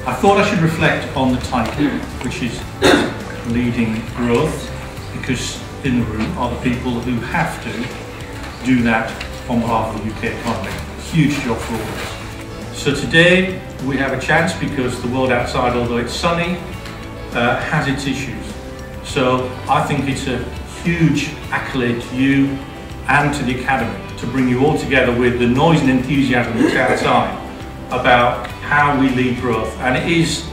I thought I should reflect on the title, which is Leading Growth, because in the room are the people who have to do that on behalf of the UK economy. Huge job for all of us. So today we have a chance because the world outside, although it's sunny, has its issues. So I think it's a huge accolade to you and to the Academy to bring you all together with the noise and enthusiasm that's outside about how we lead growth. And it is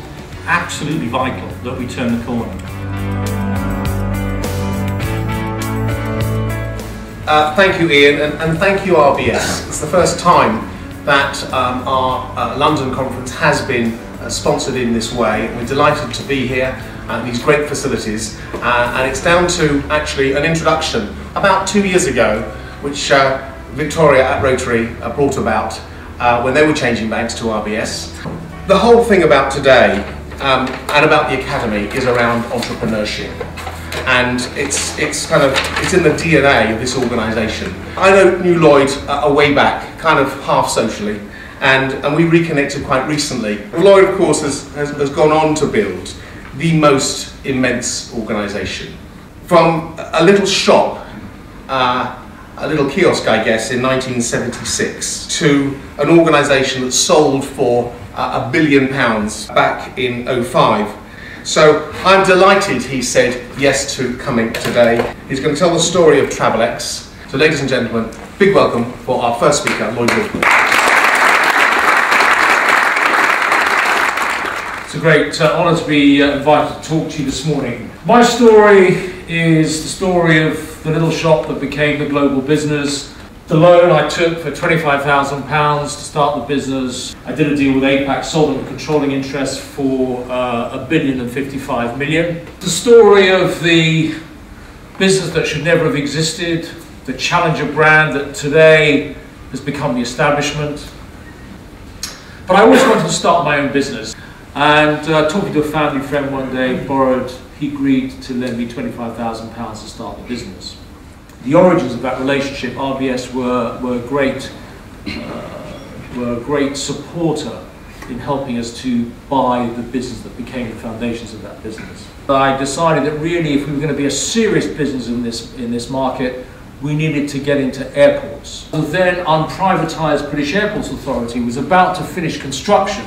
absolutely vital that we turn the corner. Thank you, Ian, and thank you, RBS. It's the first time that our London conference has been sponsored in this way. We're delighted to be here at these great facilities, and it's down to actually an introduction about 2 years ago, which Victoria at Rotary brought about when they were changing banks to RBS. The whole thing about today and about the Academy is around entrepreneurship. And it's in the DNA of this organisation. I knew Lloyd a way back, kind of half socially, and we reconnected quite recently. Lloyd, of course, has gone on to build the most immense organisation. From a little shop, a little kiosk, I guess, in 1976, to an organisation that sold for £1 billion back in 2005. So I'm delighted he said yes to coming today. He's going to tell the story of TravelX. So ladies and gentlemen, big welcome for our first speaker, Lloyd Woodward. It's a great honour to be invited to talk to you this morning. My story is the story of the little shop that became the global business. The loan I took for £25,000 to start the business. I did a deal with APAC, sold them a controlling interest for £1.055 billion. The story of the business that should never have existed, the challenger brand that today has become the establishment. But I always wanted to start my own business. And talking to a family friend one day, he agreed to lend me £25,000 to start the business. The origins of that relationship, RBS were a great supporter in helping us to buy the business that became the foundations of that business. I decided that really, if we were going to be a serious business in this market, we needed to get into airports. The then unprivatised British Airports Authority was about to finish construction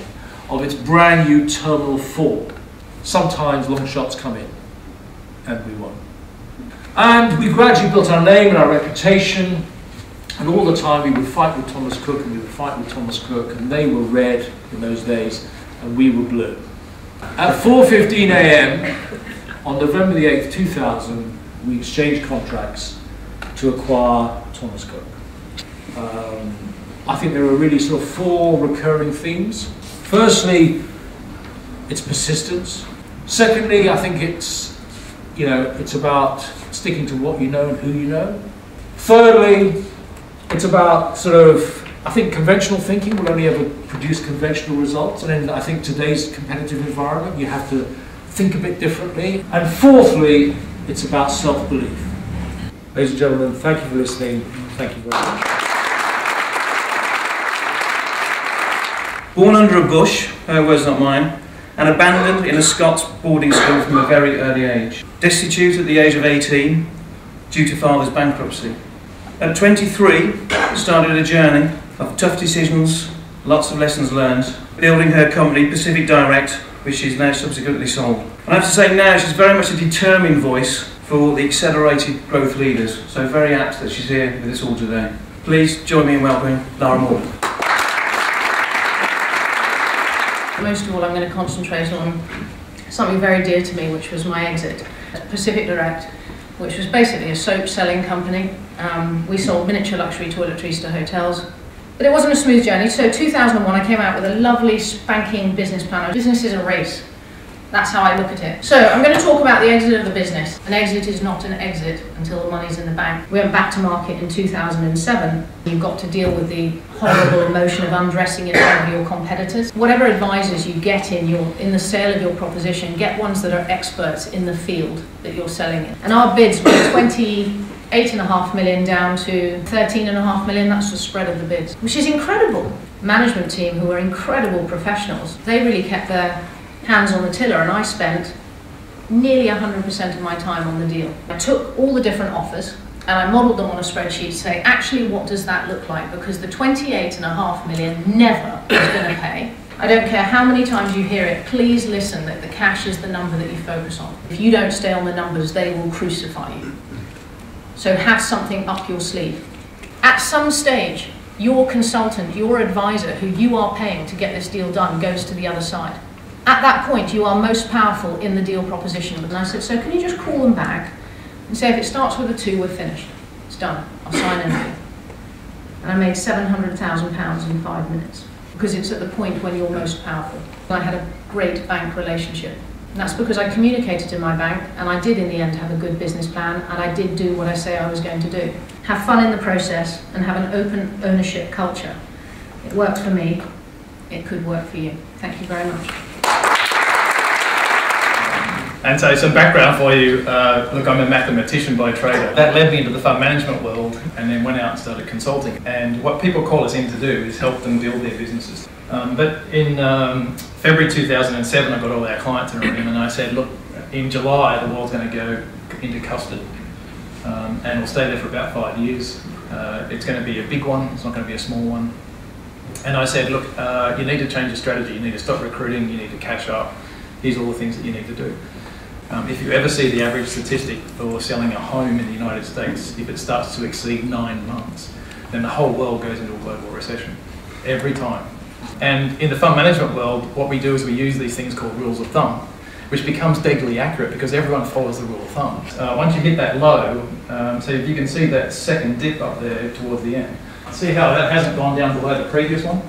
of its brand new Terminal 4. Sometimes long shots come in, and we won. And we gradually built our name and our reputation, and all the time we would fight with Thomas Cook, and we would fight with Thomas Cook, and they were red in those days, and we were blue. At 4:15 a.m. on November the 8th, 2000, we exchanged contracts to acquire Thomas Cook. I think there are really sort of 4 recurring themes. Firstly, it's persistence. Secondly, I think it's about sticking to what you know and who you know. Thirdly, it's about I think conventional thinking will only ever produce conventional results. And in, I think, today's competitive environment, you have to think a bit differently. And fourthly, it's about self-belief. Ladies and gentlemen, thank you for listening. Thank you very much. Born under a bush, her words not mine, and abandoned in a Scots boarding school from a very early age. Destitute at the age of 18 due to father's bankruptcy. At 23, started a journey of tough decisions, lots of lessons learned, building her company, Pacific Direct, which she's now subsequently sold. And I have to say now she's very much a determined voice for the accelerated growth leaders, so very apt that she's here with us all today. Please join me in welcoming Lara Moore. Most of all, I'm going to concentrate on something very dear to me, which was my exit at Pacific Direct, which was basically a soap selling company. We sold miniature luxury toiletries to hotels, but it wasn't a smooth journey. So 2001, I came out with a lovely spanking business plan. Business is a race. That's how I look at it. So I'm going to talk about the exit of the business. An exit is not an exit until the money's in the bank. We went back to market in 2007. You've got to deal with the horrible emotion of undressing in front of your competitors. Whatever advisors you get in the sale of your proposition, get ones that are experts in the field that you're selling in. And our bids were 20 8.5 million down to 13.5 million. That's the spread of the bids, which is incredible. Management team who are incredible professionals, they really kept their hands on the tiller, and I spent nearly 100% of my time on the deal. I took all the different offers and I modelled them on a spreadsheet to say, actually, what does that look like? Because the 28.5 million never is going to pay. I don't care how many times you hear it, please listen that the cash is the number that you focus on. If you don't stay on the numbers, they will crucify you. So have something up your sleeve. At some stage, your consultant, your advisor, who you are paying to get this deal done, goes to the other side. At that point, you are most powerful in the deal proposition. And I said, so can you just call them back and say, if it starts with a 2, we're finished. It's done. I'll sign anything. And I made £700,000 in 5 minutes, because it's at the point when you're most powerful. I had a great bank relationship. And that's because I communicated to my bank, and I did in the end have a good business plan, and I did do what I say I was going to do. Have fun in the process and have an open ownership culture. It worked for me. It could work for you. Thank you very much. And so some background for you, look, I'm a mathematician by trade. That led me into the fund management world, and then went out and started consulting. And what people call us in to do is help them build their businesses. But in February 2007, I got all our clients in a room and I said, look, in July, the world's going to go into custard. And we'll stay there for about 5 years. It's going to be a big one, it's not going to be a small one. And I said, look, you need to change your strategy, you need to stop recruiting, you need to cash up. Here's all the things that you need to do. If you ever see the average statistic for selling a home in the United States, if it starts to exceed 9 months, then the whole world goes into a global recession, every time. And in the fund management world, what we do is we use these things called rules of thumb, which becomes deadly accurate because everyone follows the rule of thumb. Once you hit that low, so if you can see that second dip up there towards the end, see how that hasn't gone down below the previous one?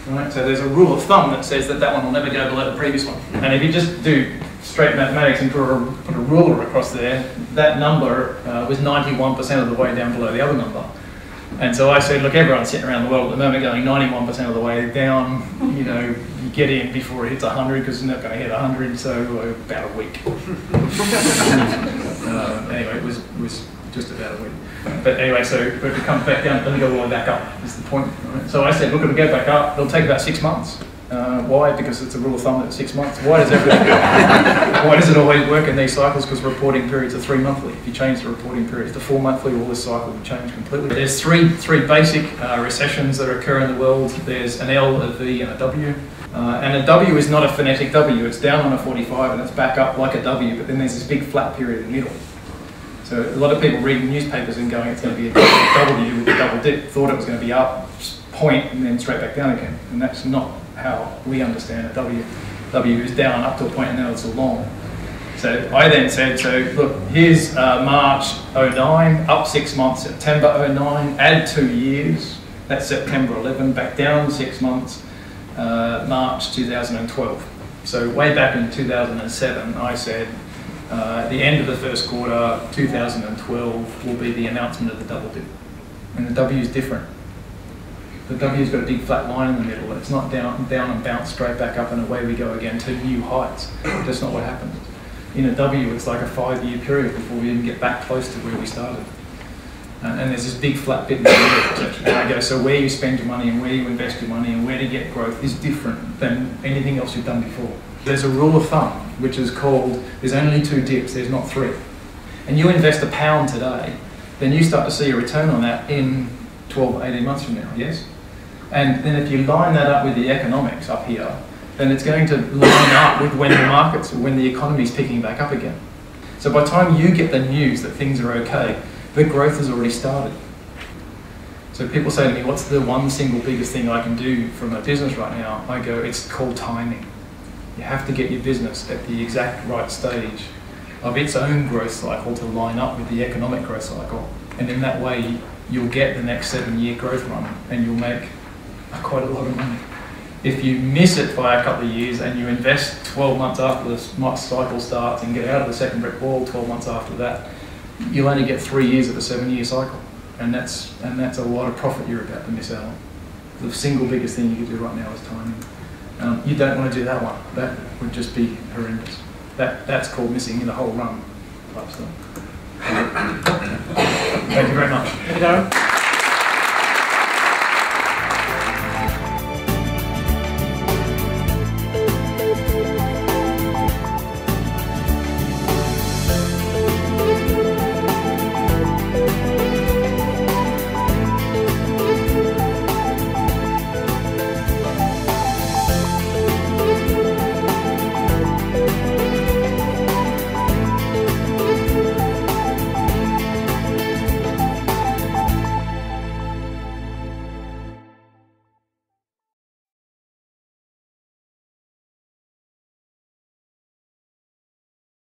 Right, so there's a rule of thumb that says that that one will never go below the previous one. And if you just do straight mathematics and put a ruler across there, that number was 91% of the way down below the other number. And so I said, look, everyone's sitting around the world at the moment going 91% of the way down, you know, you get in before it hits 100 because it's not going to hit 100, so about a week. Anyway, it was just about a week. But anyway, so if it comes back down, let me go all the way back up, is the point. Right? So I said, look, it'll go back up, it'll take about 6 months. Why? Because it's a rule of thumb that 6 months. Why does it always work in these cycles? Because reporting periods are 3 monthly. If you change the reporting periods to 4 monthly, all this cycle will change completely. There's three basic recessions that occur in the world. There's an L, a V, and a W. And a W is not a phonetic W. It's down on a 45 and it's back up like a W, but then there's this big flat period in the middle. So a lot of people reading newspapers and going, it's going to be a W with a double dip, thought it was going to be up, point, and then straight back down again. And that's not how we understand a W. W is down up to a point and now it's a long. So I then said, so look, here's March 09, up 6 months, September 09, add 2 years, that's September 11, back down 6 months, March 2012. So way back in 2007, I said, the end of the first quarter, 2012, will be the announcement of the double dip. And the W is different. The W's got a big flat line in the middle. It's not down and bounce straight back up and away we go again to new heights. That's not what happens. In a W, it's like a 5-year period before we even get back close to where we started. And there's this big flat bit in the middle. And I go, so where you spend your money and where you invest your money and where to get growth is different than anything else you've done before. There's a rule of thumb, which is called, there's only 2 dips, there's not 3. And you invest £1 today, then you start to see a return on that in 12, 18 months from now, yes? And then if you line that up with the economics up here, then it's going to line up with when the markets, when the economy's picking back up again. So by the time you get the news that things are okay, the growth has already started. So people say to me, what's the one single biggest thing I can do from a business right now? I go, it's called timing. You have to get your business at the exact right stage of its own growth cycle to line up with the economic growth cycle. And in that way, you'll get the next 7-year growth run and you'll make quite a lot of money. If you miss it by a couple of years and you invest 12 months after the cycle starts and get out of the second brick wall 12 months after that, you'll only get 3 years of a 7-year cycle. And that's a lot of profit you're about to miss out on. The single biggest thing you can do right now is timing. You don't want to do that one. That would just be horrendous. That's called missing the whole run type stuff. Thank you very much. Thank you, Darren.